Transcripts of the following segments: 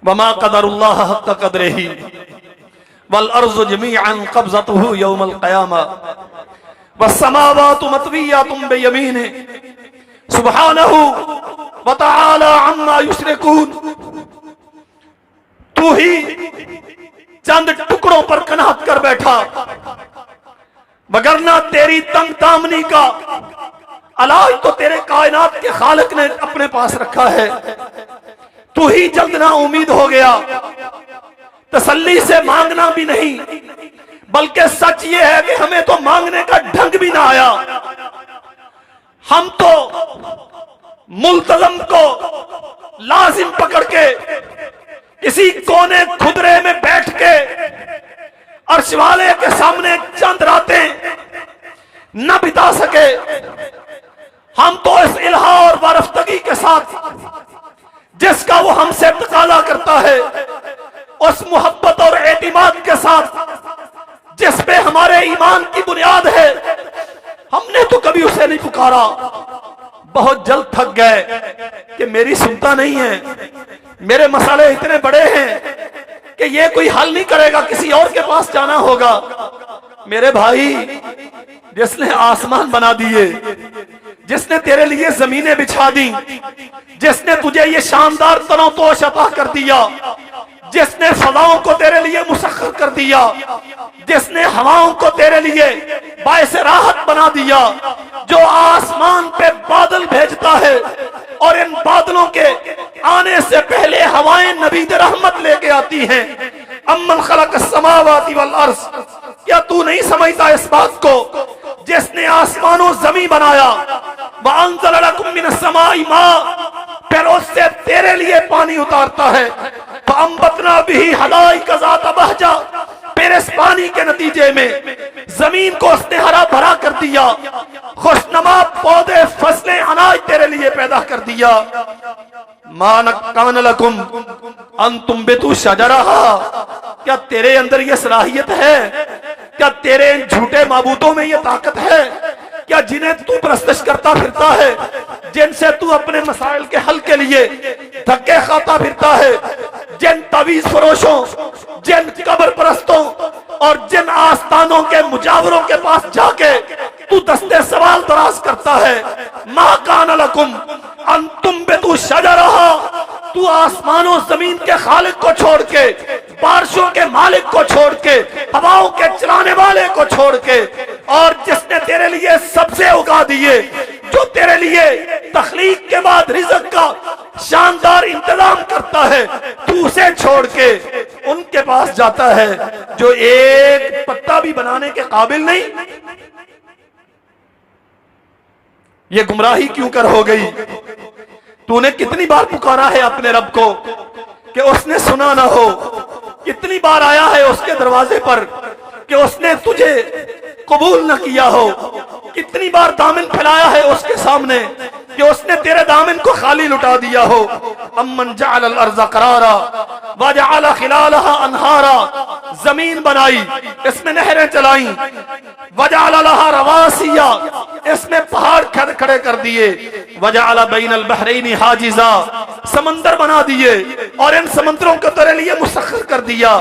वमा क़दरुल्लाह हक़्क़ क़द्रिही वल अर्ज़ु जमीअन क़ब्ज़तुहु यौमल क़यामा वस्समावातु मत्विय्यातुम बियमीनिही सुब्हानहु व तआला अम्मा युश्रिकून। तू ही चंद टुकड़ों पर कनात कर बैठा, वगरना तेरी तंग दामनी का इलाज तो तेरे कायनात के खालिक ने अपने पास रखा है। तू ही जल्द ना उम्मीद हो गया, तसल्ली से मांगना भी नहीं, बल्कि सच ये है कि हमें तो मांगने का ढंग भी ना आया। हम तो मुल्तज़म को लाजिम पकड़ के किसी कोने खुदरे में बैठ के अर्श वाले के सामने चंद रातें न बिता सके। हम तो इस इल्हा और वारफ्तगी के साथ जिसका वो हमसे तकाजा करता है, उस मोहब्बत और एतिमाद के साथ जिस पे हमारे ईमान की बुनियाद है, हमने तो कभी उसे नहीं पुकारा। बहुत जल्द थक गए कि मेरी सुनता नहीं है, मेरे मसाले इतने बड़े हैं कि ये कोई हल नहीं करेगा, किसी और के पास जाना होगा। मेरे भाई, जिसने आसमान बना दिए, जिसने तेरे लिए जमीनें बिछा दी, जिसने तुझे ये शानदार तनोतोश अता कर दिया, जिसने फलाओं को तेरे लिए मुसख्खर कर दिया, जिसने हवाओं को तेरे लिए बायसे राहत बना दिया, जो आसमान पे बादल भेजता है और इन बादलों के आने से पहले हवाएं नबीद रहमत लेके आती हैं। अम्मन खलक़ अस्समावाति वल अर्ज़, क्या तू नहीं समझता इस बात को? जिसने आसमानों जमीन बनाया, व अंज़ल लकुम मिनस समाई मा, फिर उससे तेरे लिए पानी उतारता है। फअंबतना बिही हदाइक़ ज़ात बहजा, फिर इस पानी के नतीजे में जमीन को उसने हरा भरा कर दिया, खुशनुमा पौधे फसलें अनाज तेरे लिए पैदा कर दिया। मा कान लकुम अन तुंबितु शजरहा, क्या तेरे अंदर ये सलाहियत है? क्या तेरे इन झूठे माबूदों में ये ताकत है? क्या जिन्हें तू प्रस्तश करता फिरता है, जिनसे तू अपने मसाइल के हल के लिए धक्के खाता फिरता है, जिन तवीज फरोशों, जिन कब्र परस्तों और जिन आस्थानों के मुजावरों के पास जाके तू दस्ते सवाल दराज करता है, मा कान लकुम अन तुंबितु शजरहा, तू आसमानों जमीन के खालिक को छोड़ के, बारिशों के मालिक को छोड़ के, हवाओं के चलाने वाले को छोड़ के, और जिसने तेरे लिए सबसे उगा दिए, जो तेरे लिए तखलीक के बाद रिज़्क़ का शानदार इंतजाम करता है, तू उसे छोड़ के उनके पास जाता है जो एक पत्ता भी बनाने के काबिल नहीं। ये गुमराही क्यों कर हो गई? तूने कितनी बार पुकारा है अपने रब को कि उसने सुना ना हो? कितनी बार आया है उसके दरवाजे पर कि उसने तुझे कबूल न किया हो? कितनी बार दामन फैलाया है उसके सामने कि उसने तेरे दामन को खाली लुटा दिया हो? अम्मन जअल अर्ज़ करारा व जअल खिलालहा अनहारा, जमीन बनाई, इसमें नहरें चलाई, व जअल लहा रवासिया, इसमें पहाड़ खड़े कर दिए, व जअल बैनल बहरैनि हाजिजा, समंदर बना दिए और इन समंदरों को तेरे लिए मुसख्खर कर दिया।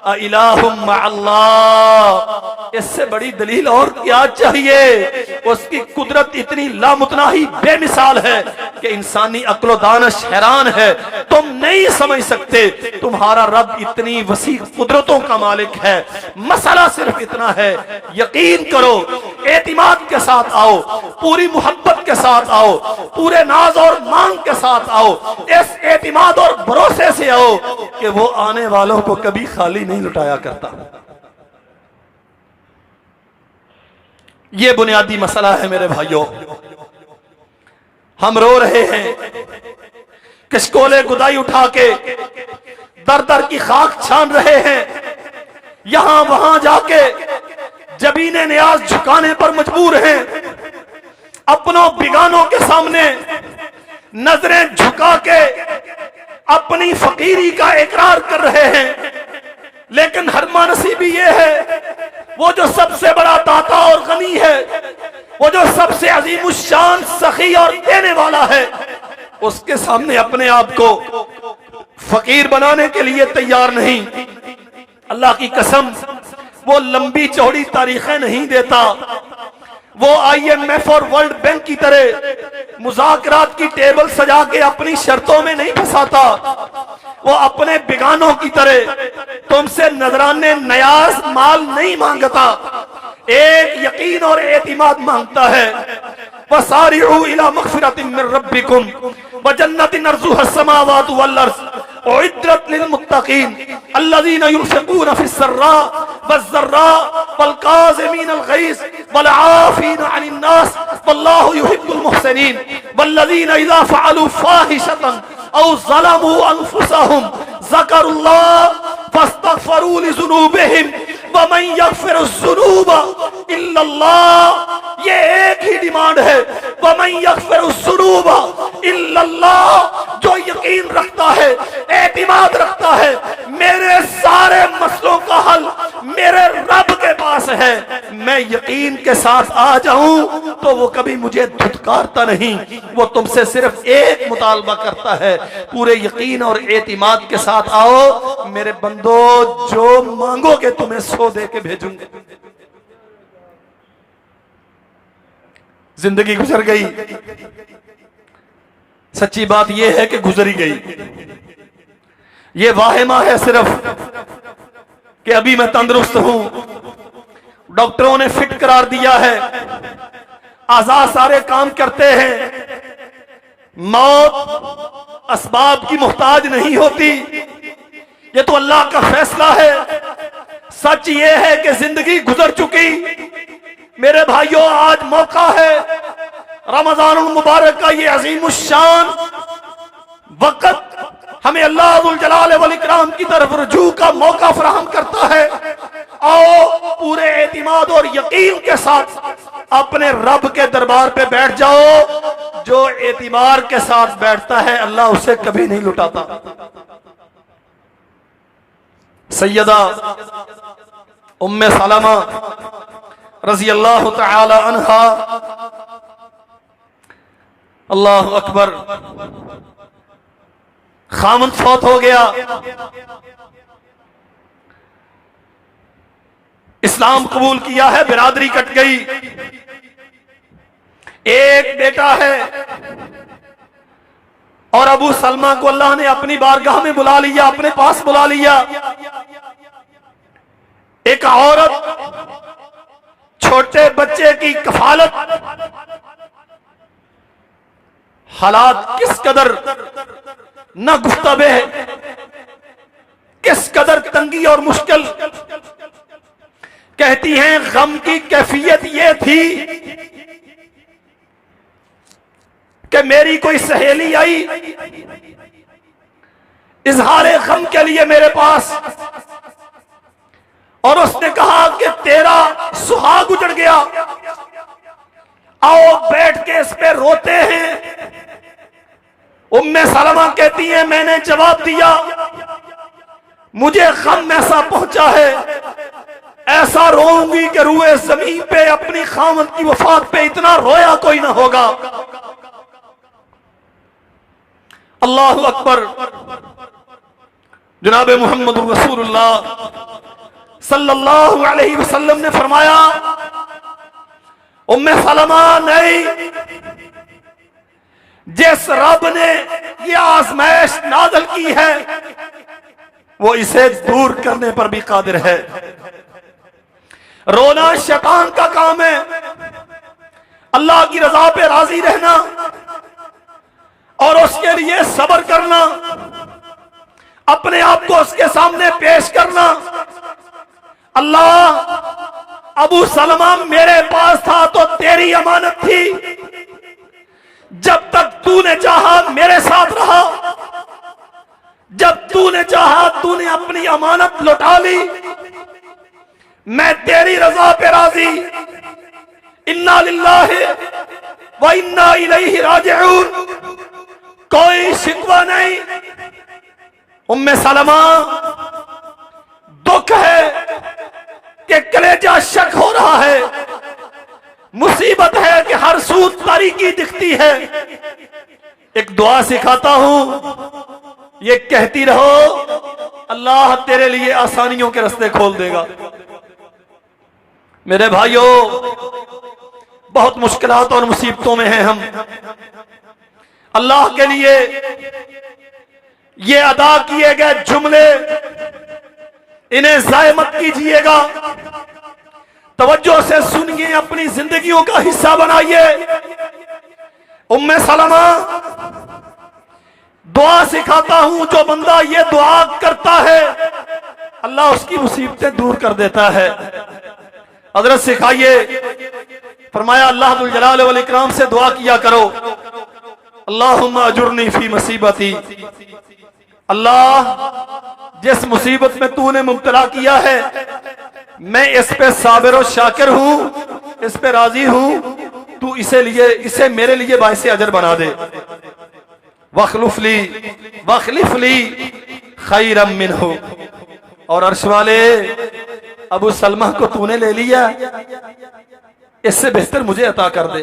अ इलाहुम मअल्लाह, इससे बड़ी दलील और क्या चाहिए? उसकी कुदरत इतनी लामुतनाही बेमिसाल है कि इंसानी अक्लो दानश हैरान है। तुम नहीं समझ सकते, तुम्हारा रब इतनी वसी कुदरतों का मालिक है। मसला सिर्फ इतना है, यकीन करो, एतिमाद के साथ आओ, पूरी मोहब्बत के साथ आओ, पूरे नाज और मांग के साथ आओ, इस एतिमाद और भरोसे से आओ कि वो आने वालों को कभी खाली नहीं लुटाया करता। ये बुनियादी मसला है मेरे भाइयों। हम रो रहे हैं, किसकोले गुदाई उठा के दर दर की खाक छान रहे हैं, यहां वहां जाके जबीने नियाज झुकाने पर मजबूर हैं, अपनों बिगानों के सामने नजरें झुका के अपनी फकीरी का इकरार कर रहे हैं। लेकिन हरमा नसीबी ये है, वो जो सबसे बड़ा दाता और गनी है, वो जो सबसे अजीमुश्शान सखी और देने वाला है, उसके सामने अपने आप को फकीर बनाने के लिए तैयार नहीं। अल्लाह की कसम, वो लंबी चौड़ी तारीखें नहीं देता। वो IMF और वर्ल्ड बैंक की तरह मुज़ाकरात की टेबल सजा के अपनी शर्तों में नहीं फंसाता। वो अपने बिगानों की तरह तुमसे नजराने नयाज माल नहीं मांगता, एक यकीन और एतिमाद मांगता है। वसारिउ इला मग़फ़िरतिन मिन रब्बिकुम व जन्नतिन अर्ज़ुहा अस्समावातु वल अर्ज़ उइद्दत लिल मुत्तक़ीन अल्लज़ीना युनफ़िक़ूना फ़िस्सर्रा वज़्ज़र्रा वल काज़िमीनल ग़ैज़ वल आफ़ीना अनिन नास वल्लाहु युहिब्बुल मुहसिनीन वल्लज़ीना इज़ा फ़अलू फ़ाहिशतन औ ज़लमू अनफ़ुसहुम ज़करुल्लाह फ़स्तग़फ़रू लिज़ुनूबिहिम व मन यग़फ़िरुज़्ज़ुनूबा इल्लल्लाह। ये एक ही डिमांड है, व मन यग़फ़िरुज़्ज़ुनूबा इल्लल्लाह। जो यकीन रखता है, एतिमाद रखता है, मेरे सारे मसलों का हल मेरे रब के पास है, मैं यकीन के साथ आ जाऊं तो वो कभी मुझे धुतकारता नहीं। वो तुमसे सिर्फ एक मुतालबा करता है, पूरे यकीन और एतिमाद के साथ आओ मेरे बंदो, जो मांगोगे तुम्हें सो दे के भेजूंगे। जिंदगी गुजर गई, सच्ची बात यह है कि गुजरी गई। ये वाहिमा है सिर्फ कि अभी मैं तंदुरुस्त हूं, डॉक्टरों ने फिट करार दिया है, आज़ाद सारे काम करते हैं। मौत असबाब की मोहताज नहीं होती, ये तो अल्लाह का फैसला है। सच ये है कि जिंदगी गुजर चुकी। मेरे भाइयों, आज मौका है रमजानुल मुबारक का, ये अजीमुश्शान वक़्त हमें अल्लाह जुल जलाल वल इकराम की तरफ रुजू का मौका फराहम करता है। आओ पूरे एतिमाद और यकीन के साथ अपने रब के दरबार पे बैठ जाओ। जो एतिबार के साथ बैठता है अल्लाह उसे कभी नहीं लुटाता। सैयदा उम्मे सलमा रज़ी अल्लाह तआला अन्हा, अल्लाह अकबर, खामन फौत हो गया, इस्लाम कबूल किया है, बिरादरी कट गई। एक बेटा है और अबू सलमा को अल्लाह ने अपनी बारगाह में बुला लिया, अपने पास बुला लिया। एक औरत छोटे बच्चे की कफालत, हालात किस कदर न गुफ्तबे, किस कदर तंगी और मुश्किल। कहती हैं गम की कैफियत ये थी कि मेरी कोई सहेली आई इजहारे गम के लिए मेरे पास, और उसने कहा कि तेरा सुहाग उजड़ गया, आओ बैठ के इस पे रोते हैं। उम्मे सलमा कहती हैं मैंने जवाब दिया, मुझे गम ऐसा पहुंचा है, ऐसा रोऊंगी कि रूए जमीन पे अपनी खामद की वफात पे इतना रोया कोई ना होगा। अल्लाहु अकबर। जनाब मोहम्मद रसूलुल्लाह सल्लल्लाहु अलैहि वसल्लम ने फरमाया, उम्मे सलमा नहीं, जिस रब ने यह आजमाइश नाज़िल की है वो इसे दूर करने पर भी कादिर है। रोना शैतान का काम है, अल्लाह की रजा पे राजी रहना और उसके लिए सब्र करना, अपने आप को उसके सामने पेश करना। अल्लाह, अबू सलमा मेरे पास था तो तेरी अमानत थी, जब तक तूने चाहा मेरे साथ रहा, जब तूने चाहा तूने अपनी अमानत लौटा ली, मैं तेरी रजा पे राजी। इन्ना लिल्लाहि व इन्ना इलैहि राजिऊन, कोई शिकवा नहीं। उम्मे सलमा, दुख है कि कलेजा शक हो रहा है, मुसीबत है कि हर सू तारीकी दिखती है। एक दुआ सिखाता हूं, ये कहती रहो, अल्लाह तेरे लिए आसानियों के रास्ते खोल देगा। मेरे भाइयों, बहुत मुश्किलात और मुसीबतों में हैं हम। अल्लाह के लिए ये अदा किए गए जुमले, इन्हें जाय मत कीजिएगा। तवज्जो से सुनिए, अपनी जिंदगियों का हिस्सा बनाइए। उम्मे सलमा, दुआ सिखाता हूं, जो बंदा ये दुआ करता है अल्लाह उसकी मुसीबतें दूर कर देता है। हजरत सिखाइए, फरमाया अल्लाह दुल जलाल वल इकराम से दुआ किया करो, अल्लाहुम्मा अजुरनी फी मुसीबती, अल्लाह जिस मुसीबत में तूने मुब्तला किया है मैं इस पे साबिर और शाकिर हूं, इस पे राजी हूं, तू इसे मेरे लिए बाइसे अजर बना दे। वखलिफ ली खैरम मिन्हु, और अर्श वाले अबू सलमा को तूने ले लिया, इससे बेहतर मुझे अता कर दे।